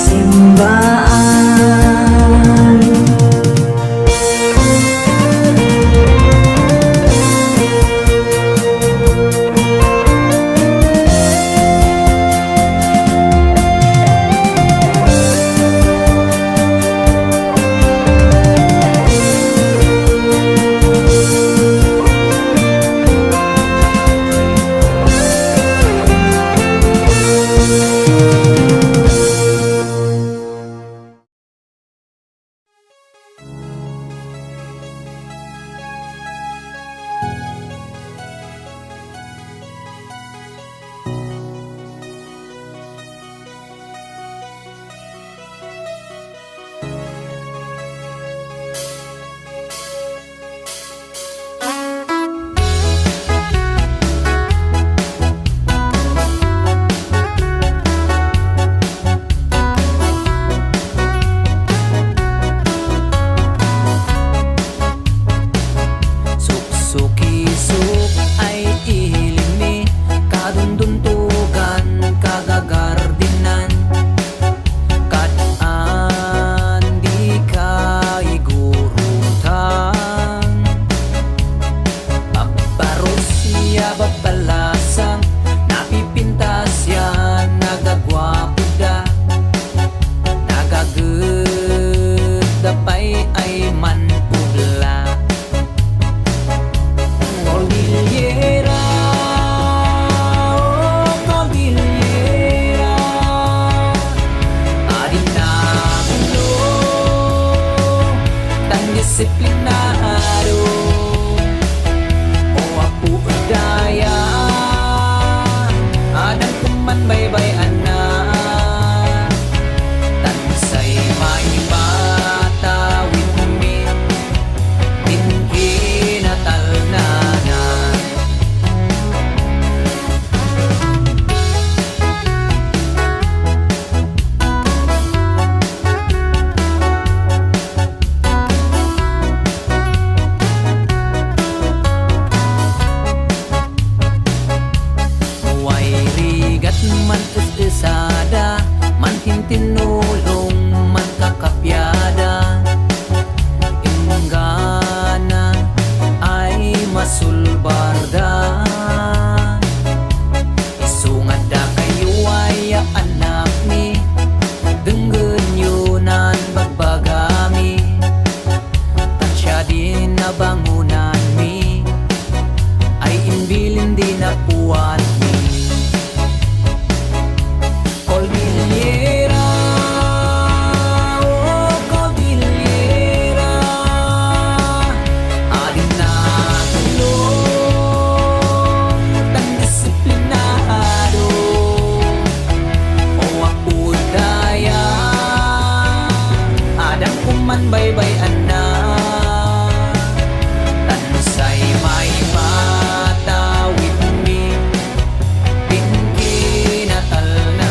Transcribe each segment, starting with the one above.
simbahan. Suki-suk ay ihilimi, kadunduntugan, kagagardinan, kataan di ka igurutan. Paparusya babalasang, napipintas yan, nagagwapo da, nagagda pa'y ay manpugla. Cordillera, oh Cordillera, adinagulo, tan disiplinado, o apu daya, adang kuman baybay na, tan say may matawid mi, tingginatal na. Man isada, man tintinulong, man kakapyada, inggana ay masulbarda. Isungada kayo ay anak ni, denggan yunan bagbagami, tansya din na bangunan mi, ay imbilin din na puwan mi. Cordillera, oh Cordillera, adinagulo, tan disiplinado, o apu daya, adang kuman baybay na, tan say may matawid mi, tingginatal na.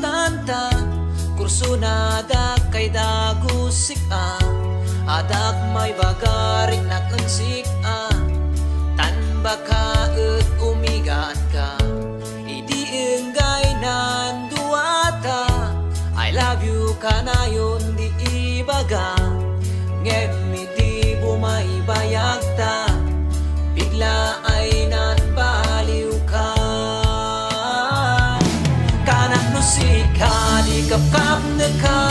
tanta kurso na kay dagusik adak may bagarik na kansik tan baka umigaan ka idi enggay nan duata I love you kanayon di ibaga ngemi di bumay bayag ta bigla ay nan baliw ka kanak no sika di kapkap na ka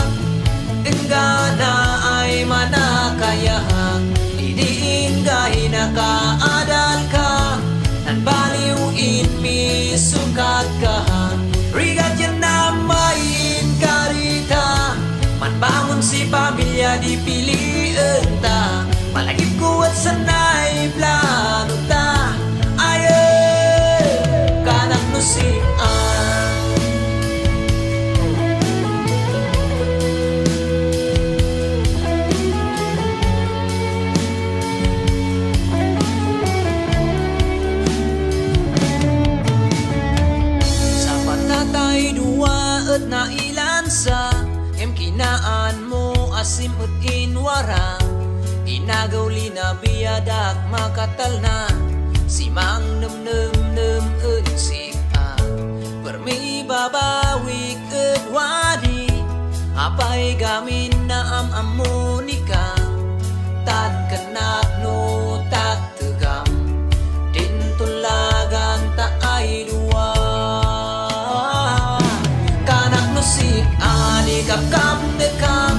enggana ay manakayahang idiingay na kaadal ka nan baliw in mi sukat ka rigat yan na main karita man bangon si pamilya di piliin ta malagip ko at sanay plano ta ayo kanak no si na ilansa em kinaan mo asim ut inwara inagaw lina biyadak makatal na si mang nem unsik permi babawik wadi apay gamin na amonika tad kenak no tak tegam din tulagan ta ay dua kapkap dekam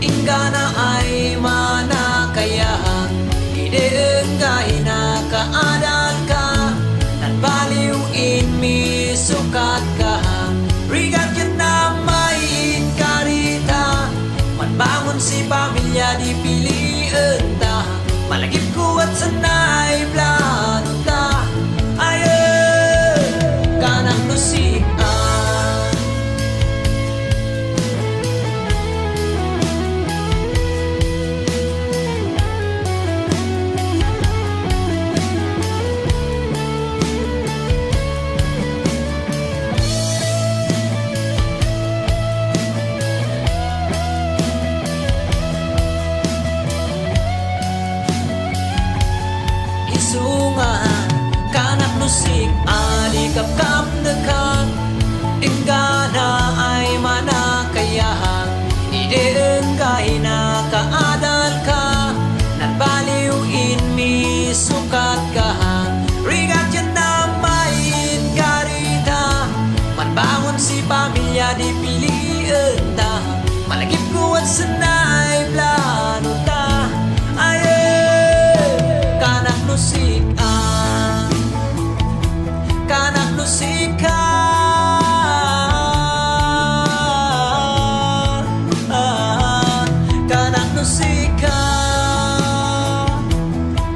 ingana ay manakayahang ideenggay na kaadal ka nan baliw in mi sukat ka rigat yan na main karita man bangon si pamilya di piliin ta malagip ko at sanay plano ta ayo kanak no si kanak nusik adi kapkap dekang inggana ay manakayahang ideenggay na kaadal ka nan baliw in mi sukat ka rigat yan na main garita man bangon si pamilya di piliin ta malagip ko at sanay plano ta ayo kanak nusik kanak nusika kanak nusika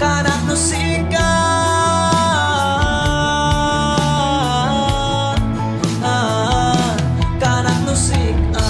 kanak nusika kanak nusika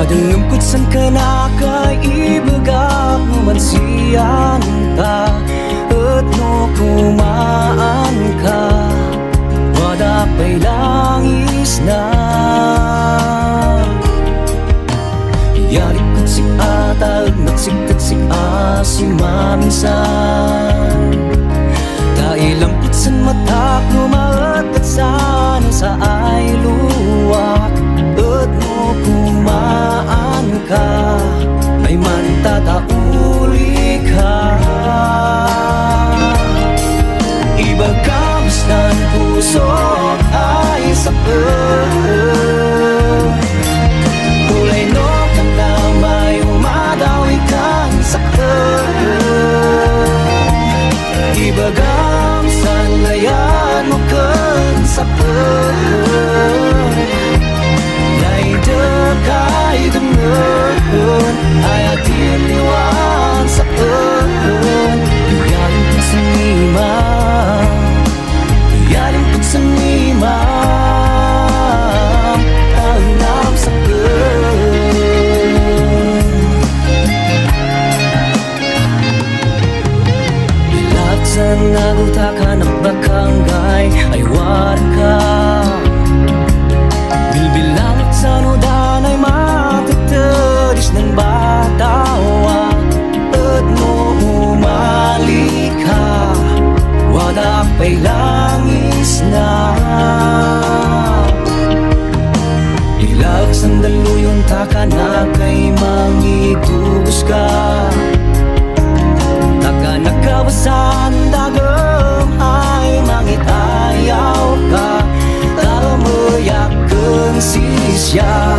Madengem kut san kana ka ibagak man siyan ta et no kumaan ka wada pay langis na yalik kut si ata nagsiktat si si maminsan dahil lampit san mata kumaat at sana sa ay luwak et mo kumaan ka ay mantatauli ka iba kamis ng puso ay sakit kulay no ka na may umadawi kang sakit iba kamis ang layan mo kan sakit kay dengeun aya diliwan sakeun biarin pun senima biarin pun senima tanam sakeun bilaksan aku takkan bakanggay ay warga bilbilangat sa nudan ay matataris ng batawa at mo umali ka wala pa'y langis na ilak sandaluyon taka na kay mangigubos ka taka nagkabasan dagam ay mangitayaw ka tamayak sisya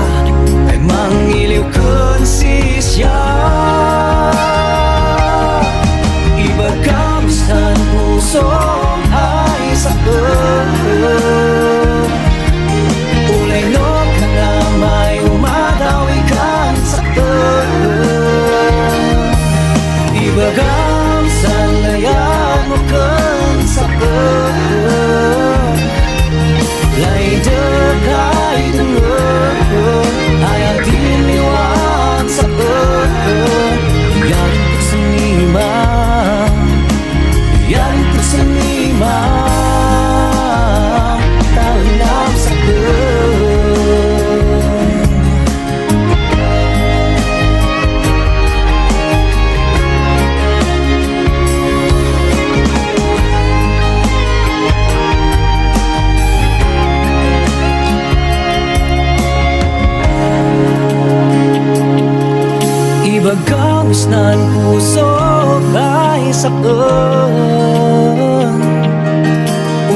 ay mangiliw kan sisya iba kamisan puso ay sakit ulay no ka na may umadawi kan sakit iba kamisan layan mo kan sakit laida kay dengeun aya diliwan sakeun biarin pun senima biarin pun senima tanam sakeun ibagamis nan puso kay sakit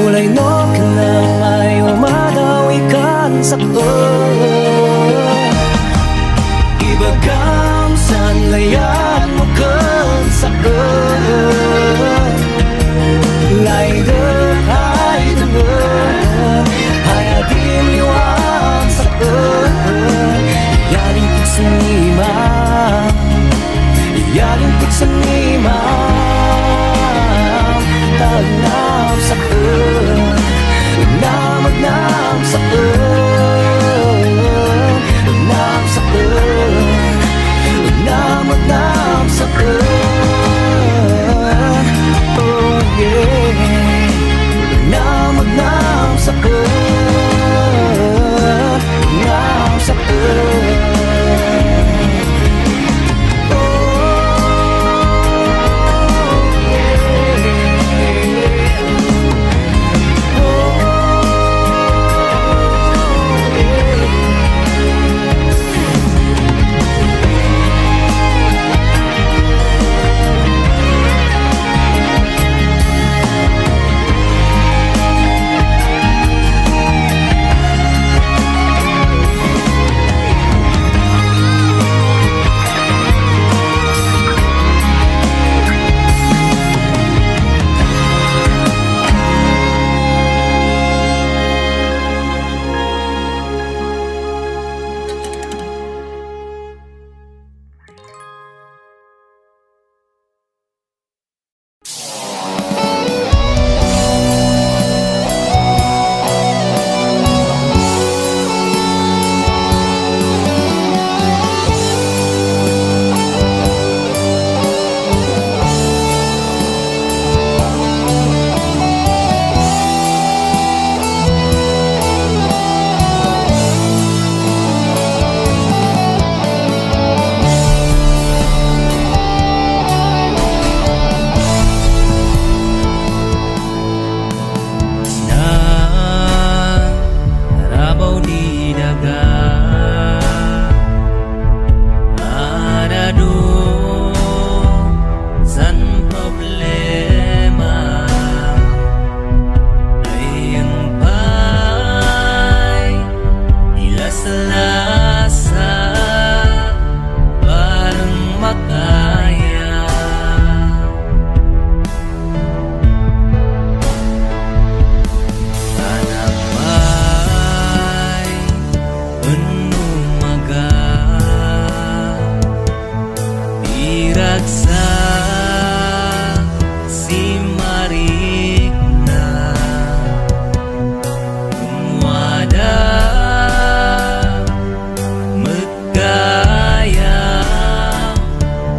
ulay no ka na may umadawi kan sakit ibagamis ang layan mo kan sakit laida kay dengeun aya diliwan sakit yaring pun senima yarin pun senima tanam sakit nagnam sakit nam sakit nagnam sakit oh yeah nagnam sakit nam sakit malasa parang makaya. Sana may unumaga iragsa si Marikna umwada magkaya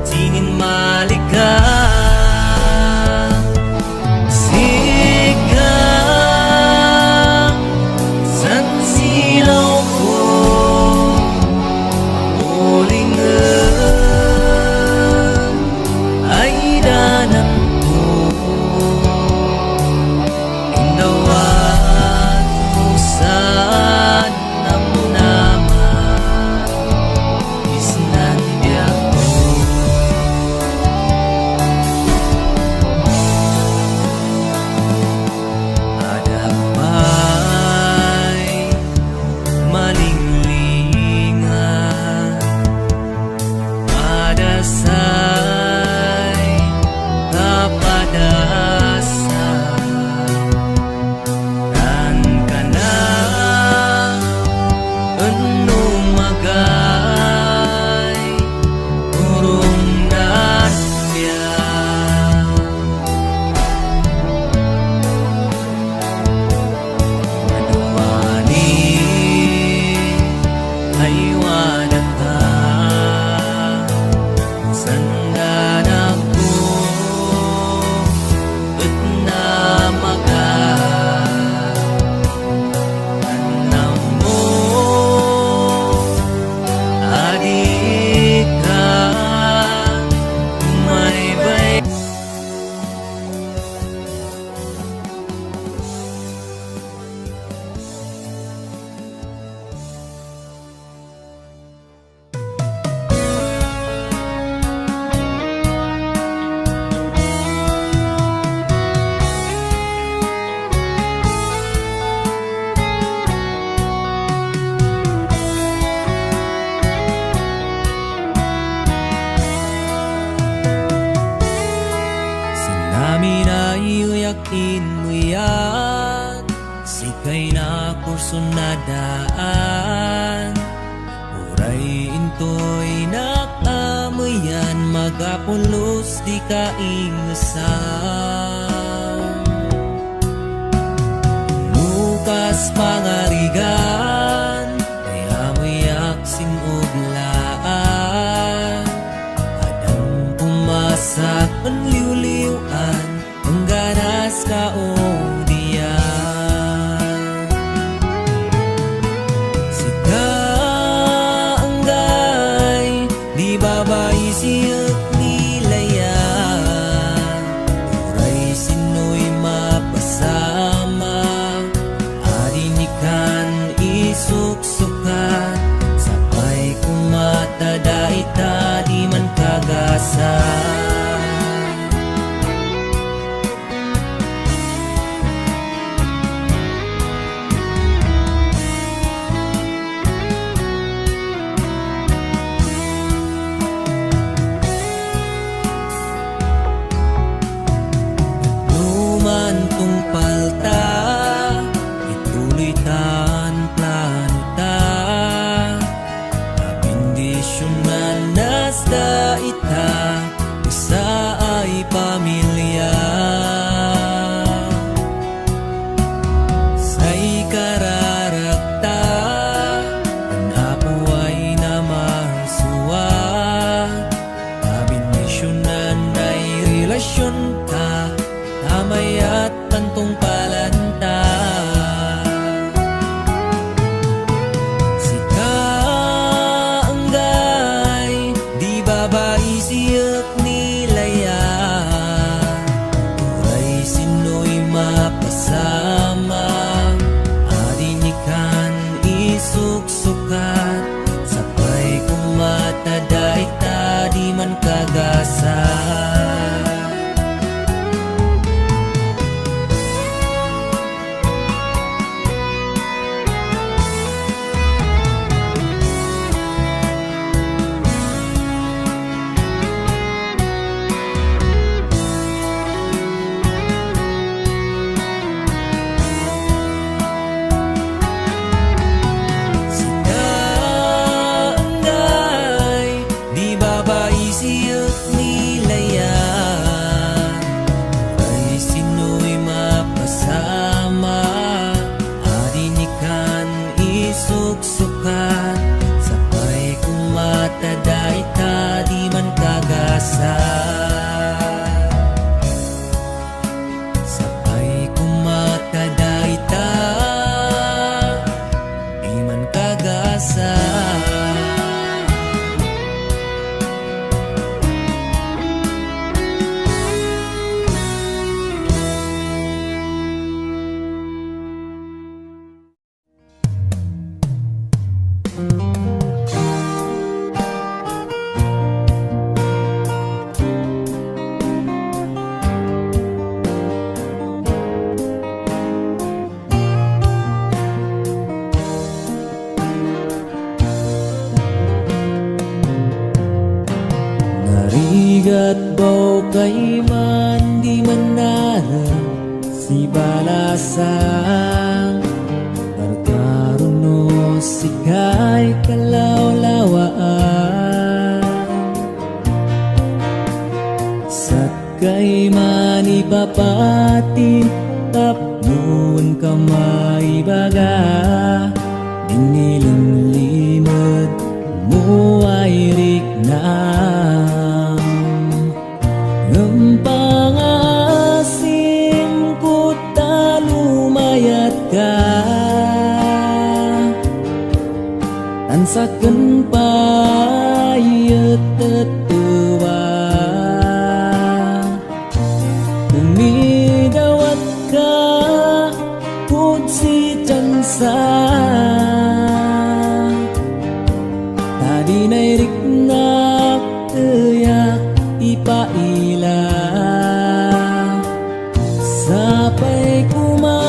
tingin malika sigang san silaw ko ulingan ay danan ko indawan usan naman isnan biako adamay malinglingan adasay kapadasan dan kana enumagay urong nadya Manuani ay wadata sandanak ko at namaga anam mo adik ka may bay. Sinamin ay uyakin mo yan sikay na kurso na daan uray intoy nakamuyan magapulos di ka ingasan Lukas pangarigan ay amuyak sinuglaan adang pumasak panliw-liwan mengganas ka o diyan sigaanggay di babay siyat nilayan uray at bau kay man di manarang si balasang Barkaruno sikay kalawlawaan Sakay man ipapati tapnon kamay baga Dinilimlimad mo ay riknam Ng pangasim ko talumayat ka Tansakan payat tetua Umidawat ka Kutsi cansa Tadi nairik nak teyak ipaila Sampai kuma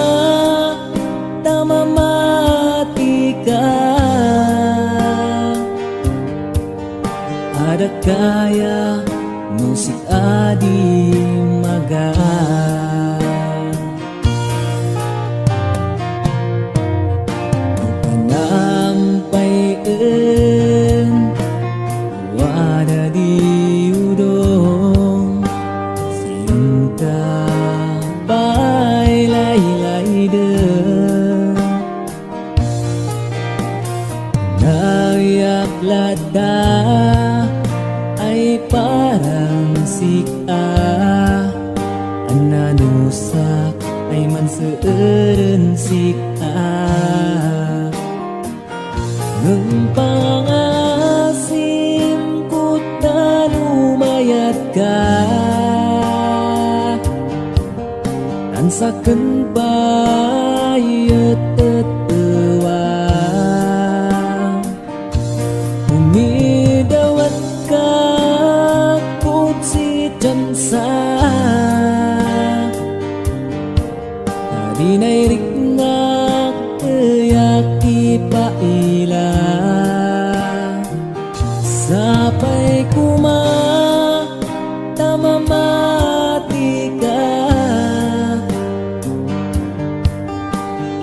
tamamati ka Ada kaya musik adi maga Panampai wada di udong Sinta bailai-lai de Nayak lada ay parang sika Ananusak ay manseeren sika Ng pangasim ko talumayat ka Tansakan payat tetewa Umidawat ka kutsi cansa Tadi nairik nak teyaki paila Sampai kuma tamamati ka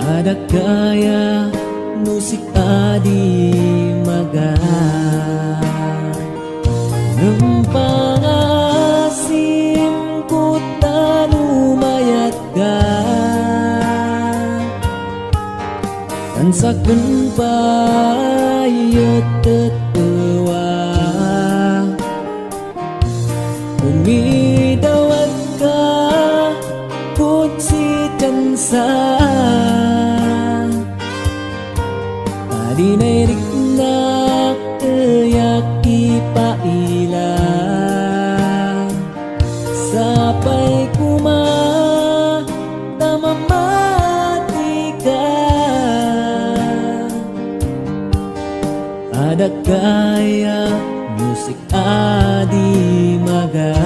Ada kaya musik adi maga Ng pangasim ko talumayat ka Tansakan payat tetewa Umidawat ka kutsi cansa Tadi nairik nak teyaki paila Sampai kuma tamamati ka Ada kaya musik adi maga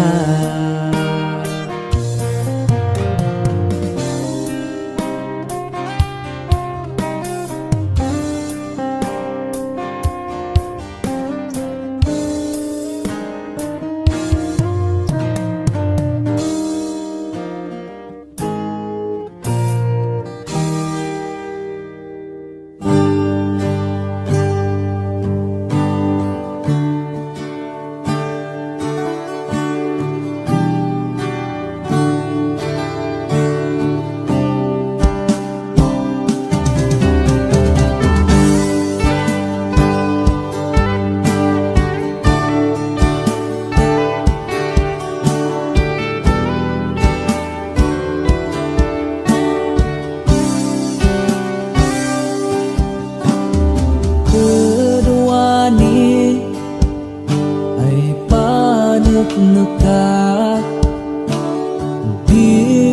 Neka dinlayan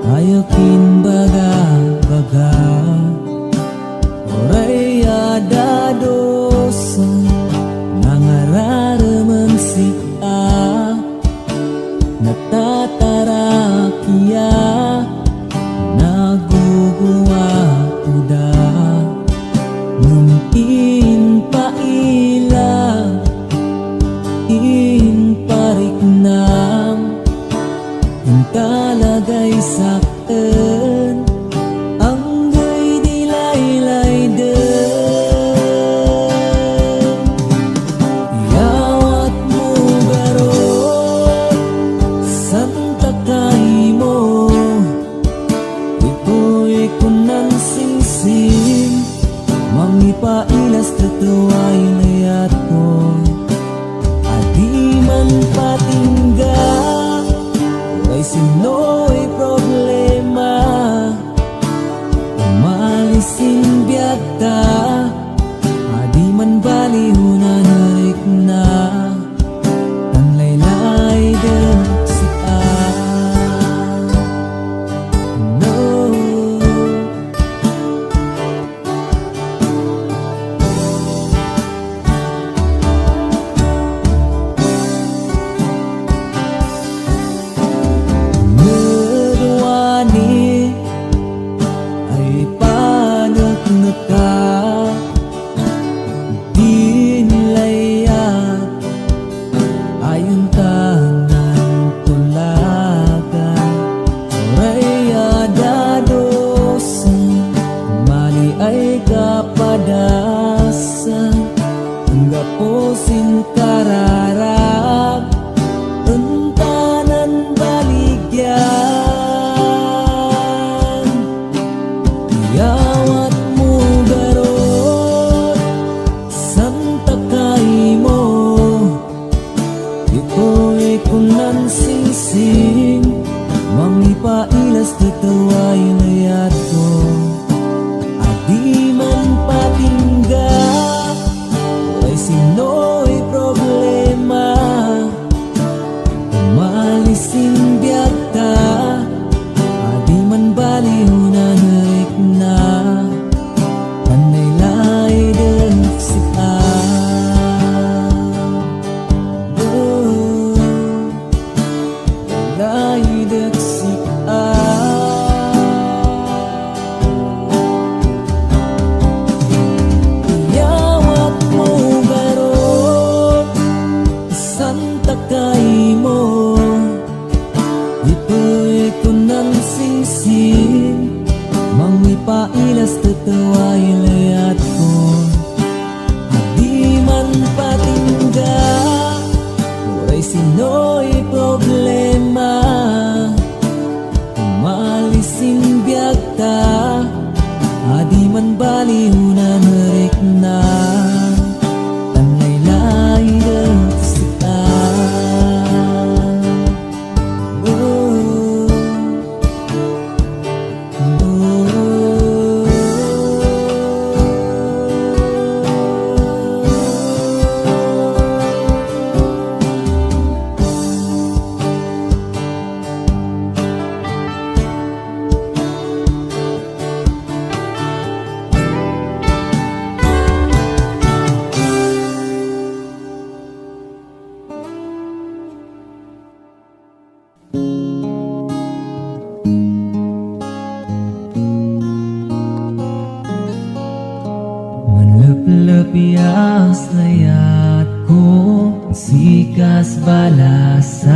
ayakin baga-baga Oray ada dosa nangararaman siya Natatarakia naguguwa uda Numpin paila Mangipailas tatuay layat ko, adi man patingga, ay sino'y problema. Umalisin biyak ta, adi man balihunan harik na, ang laylay din si no. Ngadwani ay panagnaka, dinlayat ayon tanan tulagan. Raya dadosan, mali ay kapadasan, hangga posin kararag, entanan baligyan. Yawat mo garot, santa kay mo, ito'y kunan singsing. Mangipailas tatuay layat ko, adi man patingga, ay sino'y problema. Umalisin biyak ta, adi man balihunan harik na, panay lay din si lay din si yawat mo garot, santa kay mo, ito'y kunang singsing. Mangipailas tatuay layat ko, adi man patingga, oray sino'y problema. Umalisin biyak ta, adi man balihunan harik na, tanay lay si manlap-lapias layat ko, sikas balasan.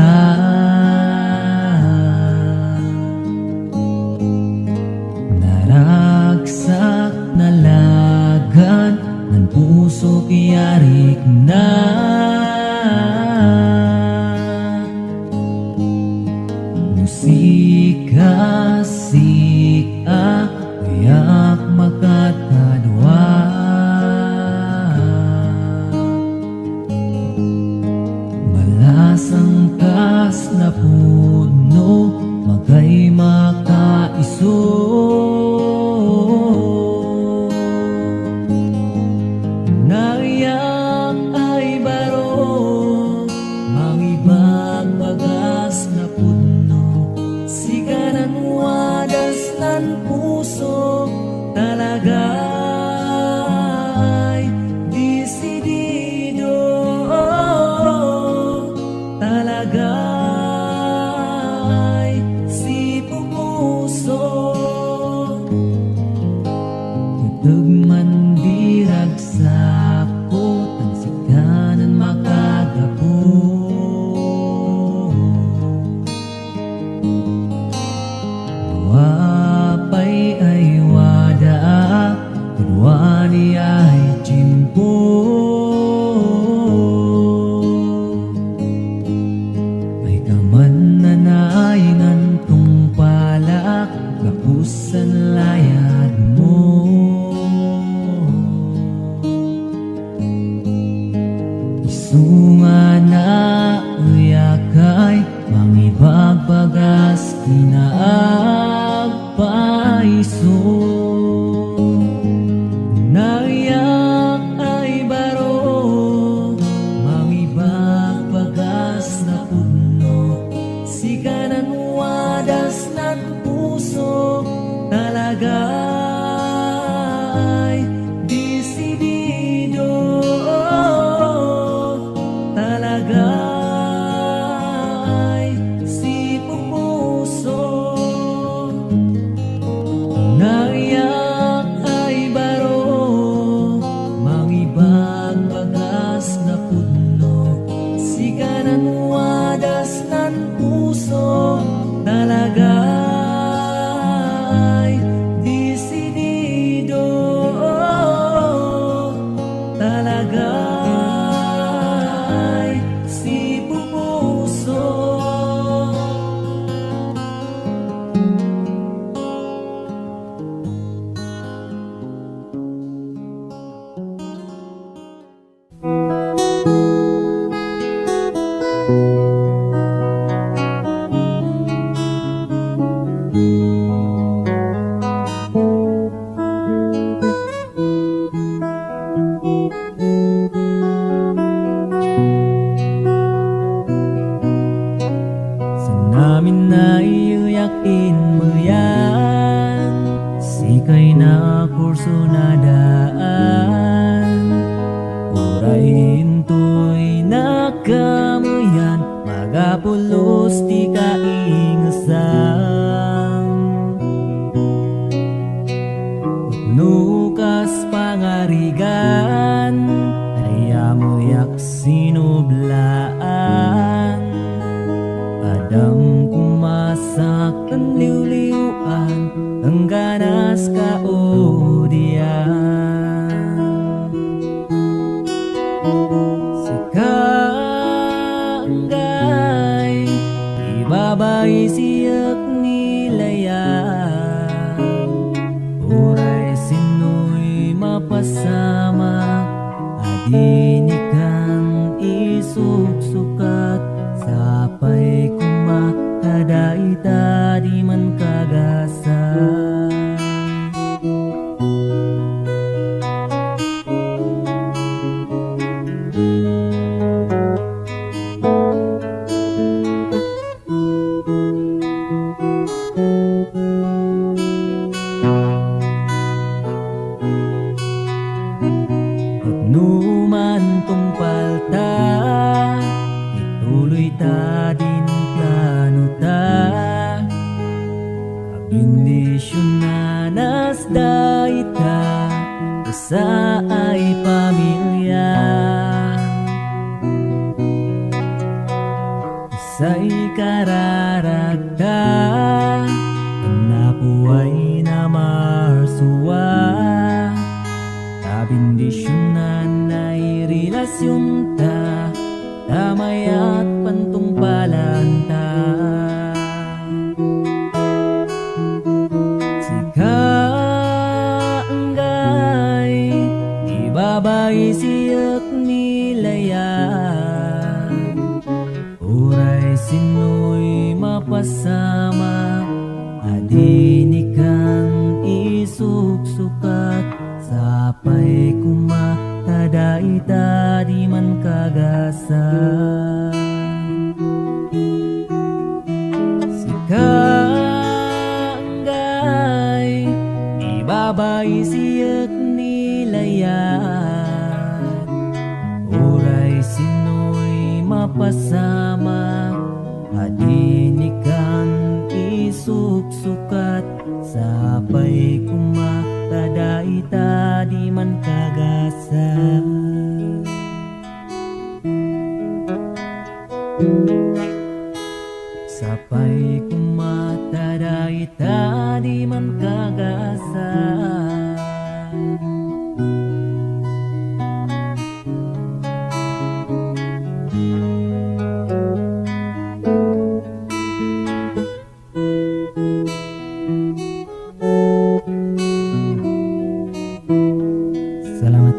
Naragsak na lagan, ng puso kiyarik na. Musika, sika, kayak makatadwa. Malasang kas na puno, magay makaiso. Naiyak ay baro, mangibag bagas na puno, sigaran wadas ng puso, talaga ay desidido, talaga ay si pupuso. Tutugman diragsak ko, tansikanan makagapo. Wapay ay wada, kedwani ay cimpo. Ay kamananay nantong palak, kapusan layad mo. daan. Uray hintoy nakamuyan, magapulos ti kaingasan. Nukas pangarigan, ayamoyak sinublaan. Adam kumasak ang liwliwan, ang ganas kaodian. Sikanggay, ibabay siyak nilayan. Uray sino'y mapasama, adinikan isuksukat. Sapay kumakadaita di man kagasa. Numan tong palta, ituloy ta din plano ta. Kabindisyon na nasda ita, sa ay pamilya. Sa'y kararagta, napuay na marsuwa. Kabindisyonan ay relasyon ta, damay at pantungpalan ta. Sikanggay, ibabay siyak nilayan. Uray sino'y mapasama, adinikan isuksukat. Sapay kumakadaita di man kagasa. Sikanggay, ibabay siyak nilayan. Uray sino'y mapasama, adinikan isuksukat. Sapay kumakadaita di man kagasa. Sapay kumakadaita di man kagasa. Salamat.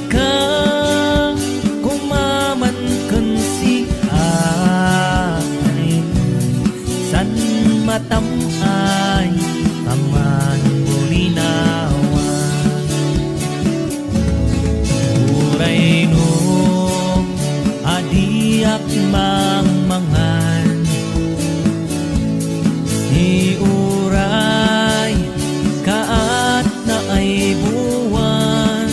ka kumaman kan si ay san matamay taman bulinawa uray no adiak mangmangan ni uray kaat na ay buwan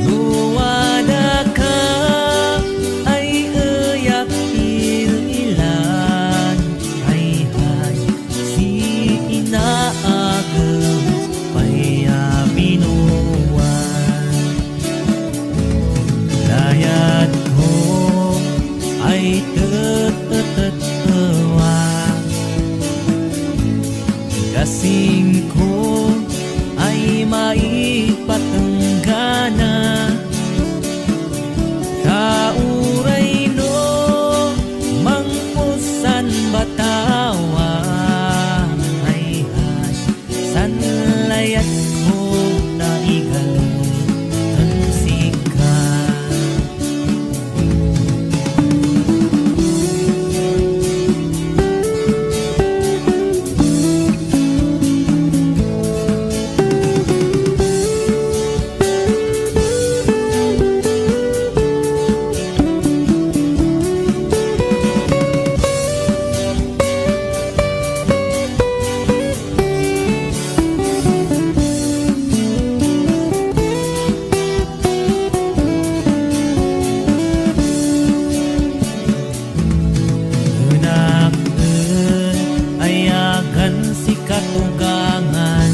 luwada ka ay iyak ilan ay si inaagam payaminuan layat ko ay tetetewa kasing ko ay maipatenggana kauray no mangpusan batawa ay san layat ko na igalutan sika si katugangan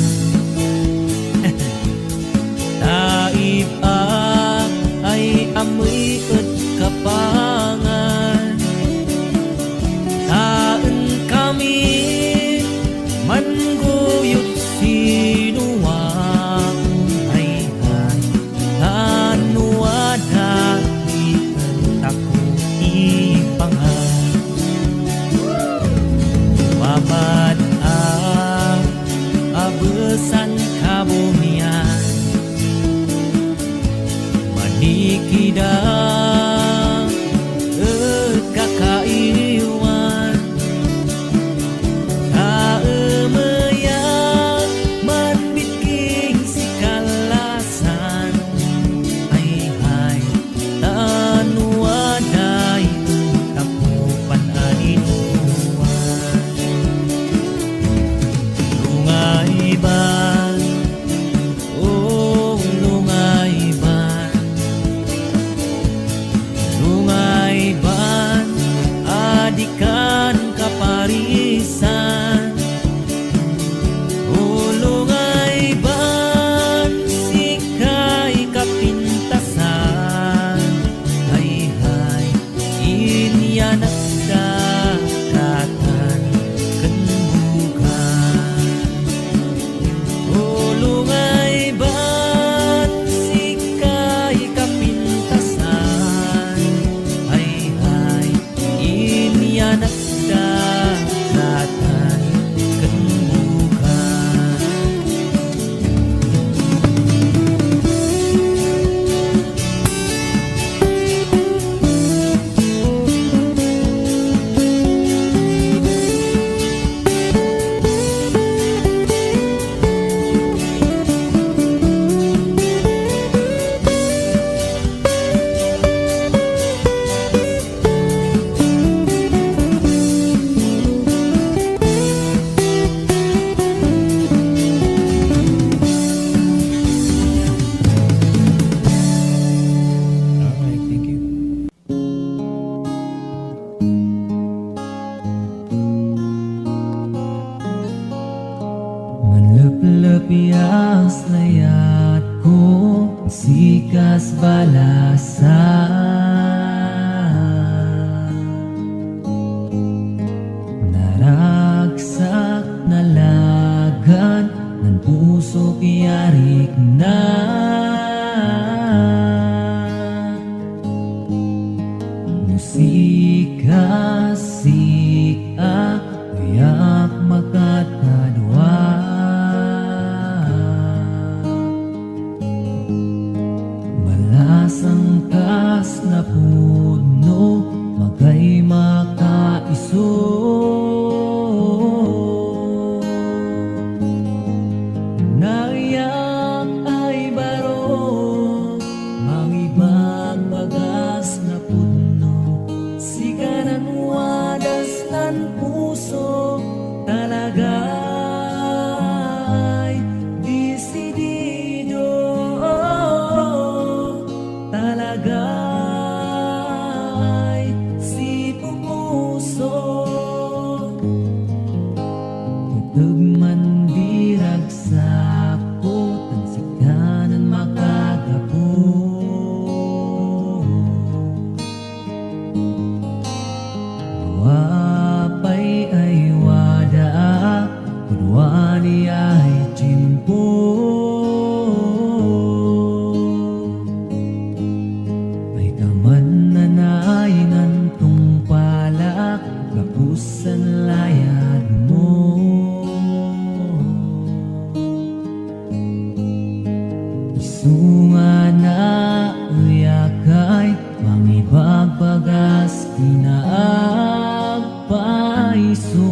taib ay amoy at kapangan taan kami manguyot sinuwa ay tanuada ikan tako ipangan mabad abesan kabumian manikidang kakaiwan kaemayan manbiking si kalasan ay tanuaday kapupan aninuan lungayban oh lungayban lungayban adikan kaparisan oh lungayban sikay kapintasan ay inyanak dakatan kenbukan ulungay ba't sikay kapintasan ay inyanak dakatan kenbukan Alright, thank you. Manlep-lep yas layat ko sikas balasan naragsak na lagan ng puso piyarik na musika sika yak makatadwa Sunga na uyakay mangibagbagas inaagpaiso.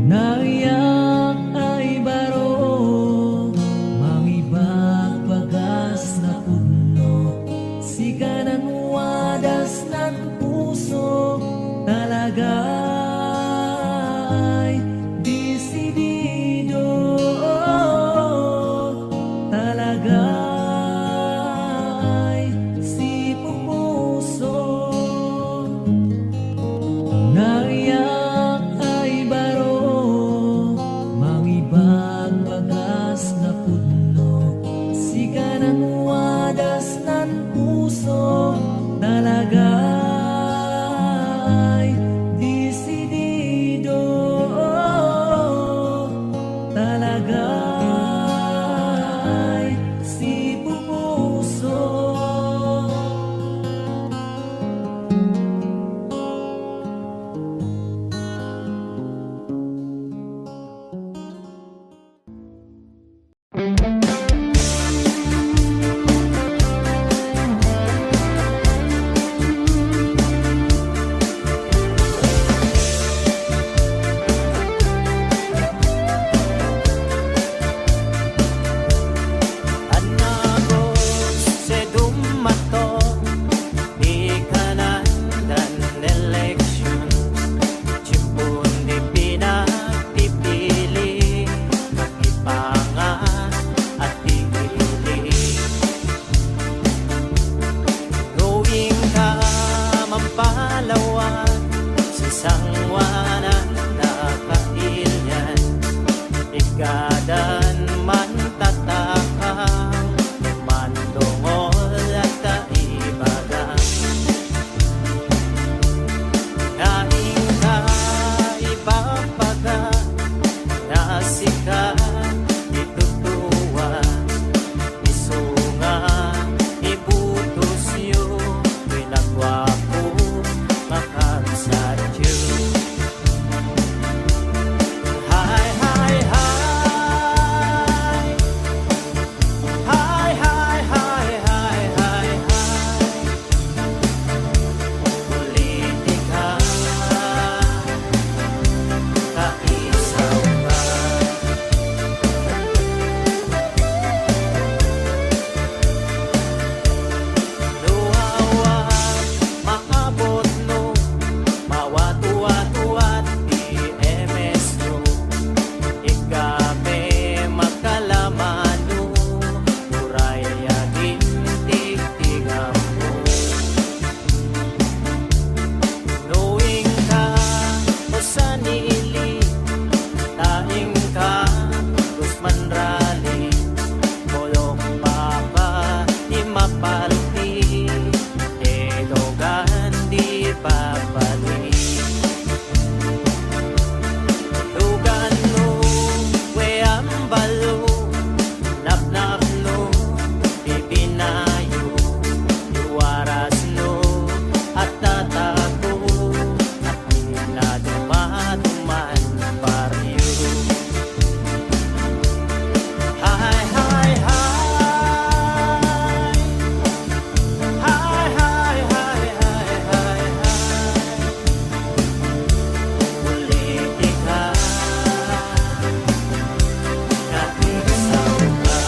Naiyak ay baro mangibagbagas na pudno. Sikanan wadas ng puso talaga ay desidido. Talaga ay si puso. Naiyak ay baro mangibagbagas na pudno. Sikanan wadas ng puso talaga ay desidido. Talaga ay si puso. Anagos se dumato ikanan dan eleksyon. Chimpun di pinagpipili makipangat at pipili. Gawing ka mampalawan sa sangwanan na kailyan. Ikadan man tatakang mandungol at kaibagan. Kain ka ipapaga nasika itutuwa. Isunga ibutos yu pinagwapo makamsadyo. Hi, hi, hi. Hi, hi, hi, hi, hi, hi. Politika, kaisaw ka. Luhawa, maabot no, mawatuwat-tuwat PMS no. Ikame makalamano, uray aging tigtigam mo. Knowing ka o sanili, taing ka Guzman Rally. Bolong papa di mapalpi, delogan di babalik. Lugan no, weambalo, napnap no, bibinayo, iwaras no, at tatago, at pinadumatuman baryo. Hi, hi, hi. Hi, hi, hi, hi, hi, hi. Politika, kaisaw ka.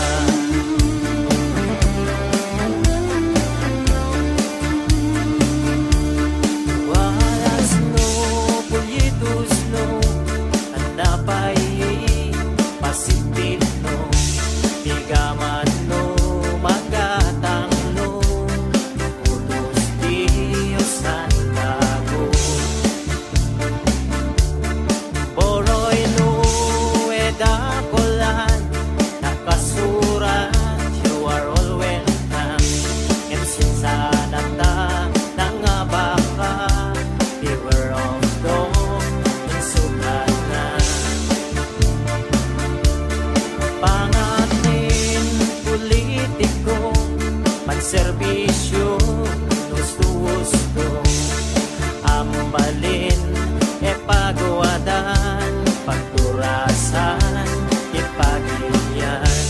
Walas no, pulyitos no, andapay pasipit no, bigaman no, magatang no, utos Diyos ang lago. Boroy no, edakolan, nakasurat, you are all welcome. Emsinsanata, nangabaka, beware of dog, insukat na. Pangatin, politiko, manserbisyo, gusto-gusto. Ambalin, epagawadan, pagturasan, ipagilyan.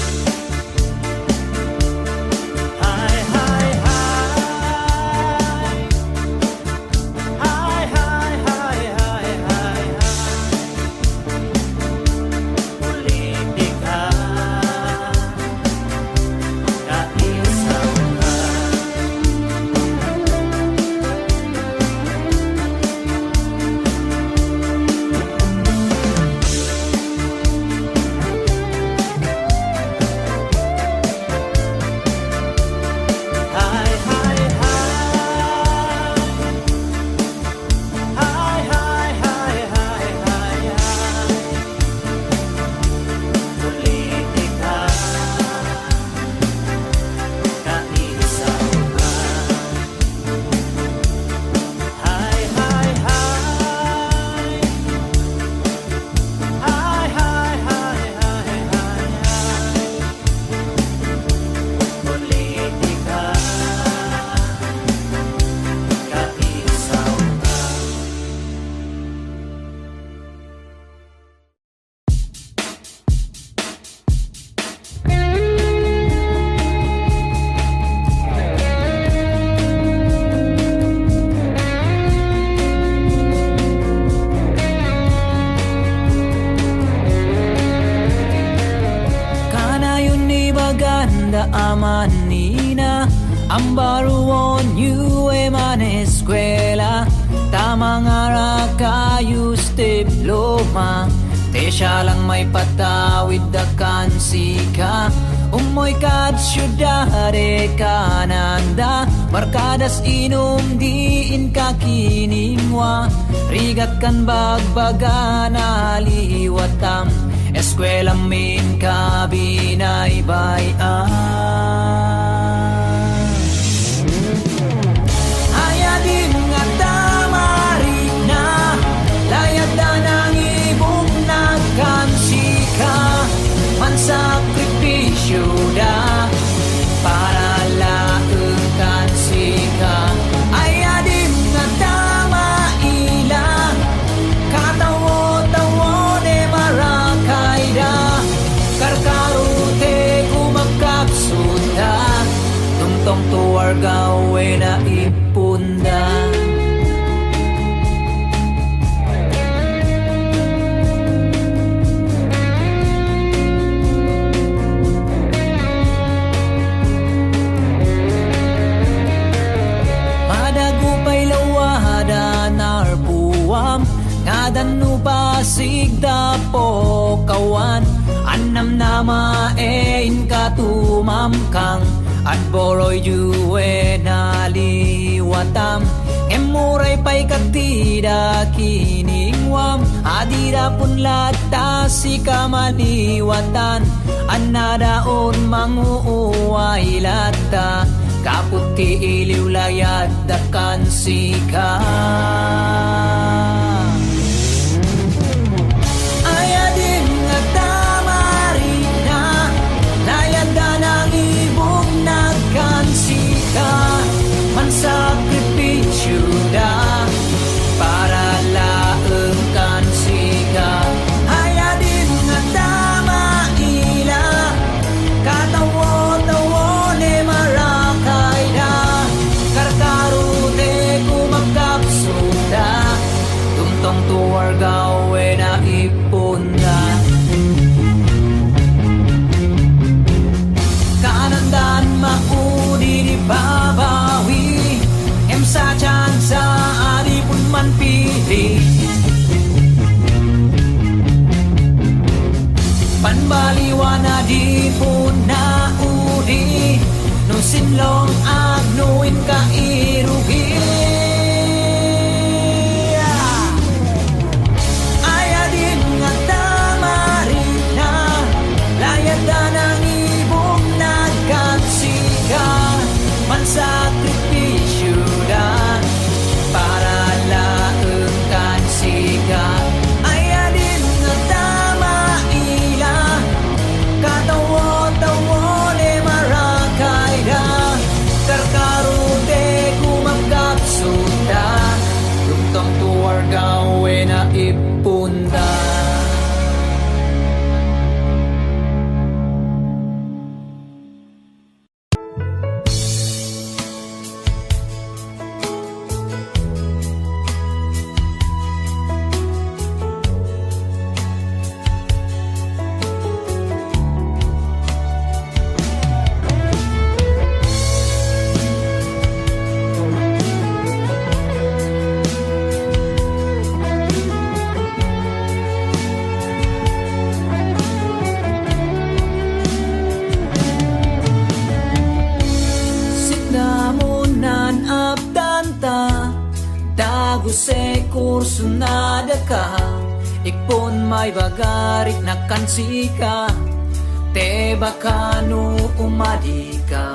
da amanina ang baruon yu man eskwela tamang ara kayo step loma te siya lang may patawid da kansika umoy kad syudade kananda barkadas inom diin kakiningwa rigat kan bagbaga na liwatam eskwela min kabinay bayan ayadim nga tamarina layad na ng ibong nagkansika mansakripisyo da para laeng kansika ayadim nga tamaila katawo-tawo ne marakay da karkarute kumakapsuda tungtong tuwar gawe na ipunda madagupay lawada narpuam ngadan no basig da po kawan annam nama ein katumamkang at boroy juwe naliwatam emuray pay katida kiningwam adira pun lata si kamaliwatan annadaon manguuway lata kaputi iliw layad da kansika ayadim nga tamarina layad da ng ibong nagkansika mansakripisyo da para laeng kansika ayadim nga tamaila katawo-tawo ne marakay da karkarute kumagkapsuda tumtong tuwar gawe na ipunda kanandan maudi di babawi emsa chansa adi pun man pili panbaliwana di pun na udi no sinlong agnuin ka irugi ayadim nga tamarina layad da ng ibong nagkansika mansakripisyo da para laeng kansika ayadim nga tamaila katawo-tawo ne marakay da karkarute kumagkapsuda tungtong tuwar gawe na ipunda namunan abdanta dago se kurso nada ka ikpon may bagarik na kansika te bakano umadika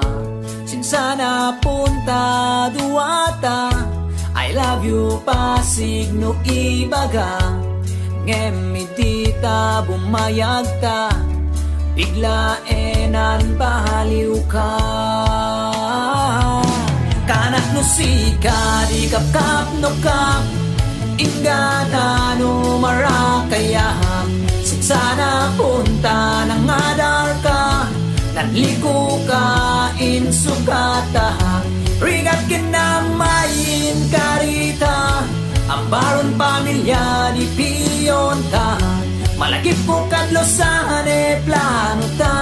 sinsana punta duwata I love you pasig no ibaga ngemidita bumayagta bigla enan bahaliw ka kanak no sika di kap no kap ingana no marakayaham sinsana punta ng adar ka nanliko ka insugata rigat kinamayin karita ang baron pamilya di piyon ta malagip ko kadlosan e plano ta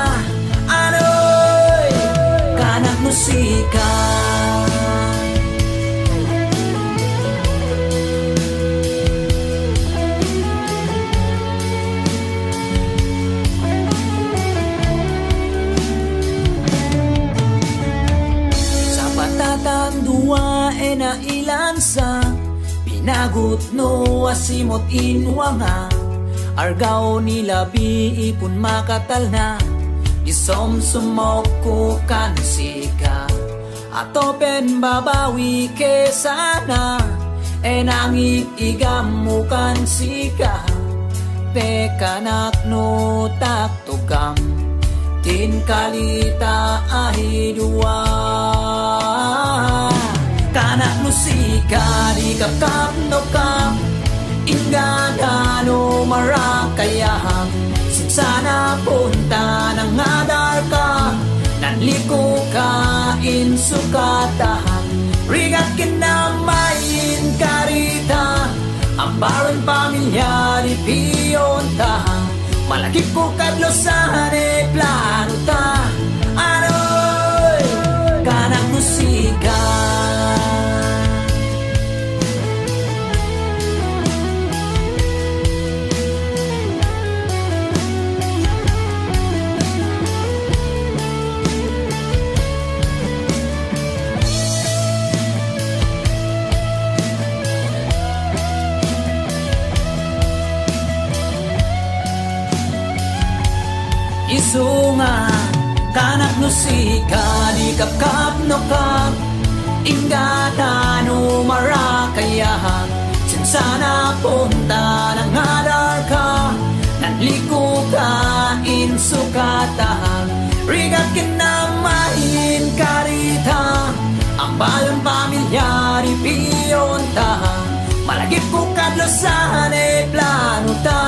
anoy e nailansa pinagut no asimot inwanga argaw nilabi ipun makatal na isom sumok ko kansika atopen babawi ke sana e nangit igamukan sika te kanak no taktugam tin kalita ahidua kanak no sika di kapkap no kap ingada no marakayahang sinsana punta ng ngadar ka nanliko ka insukatahan rigat kinamayin karita ang baron pamilya di piyontahan malagip ko kadlosan e plano ta anoy kanak musika isunga kanak no sika di kapkap no kap ingana no marakayahan sinsana punta ng ngadar ka nanliko ka insukatahan rigat kinamahin karita ang balon pamilya di piyontahan malagip ko kadlosan e plano ta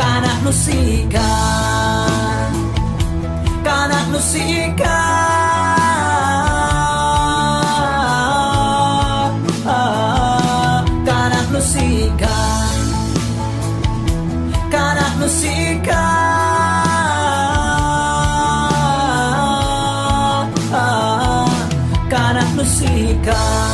kanak no sika kanak no sika kanak no sika kanak no sika kanak no sika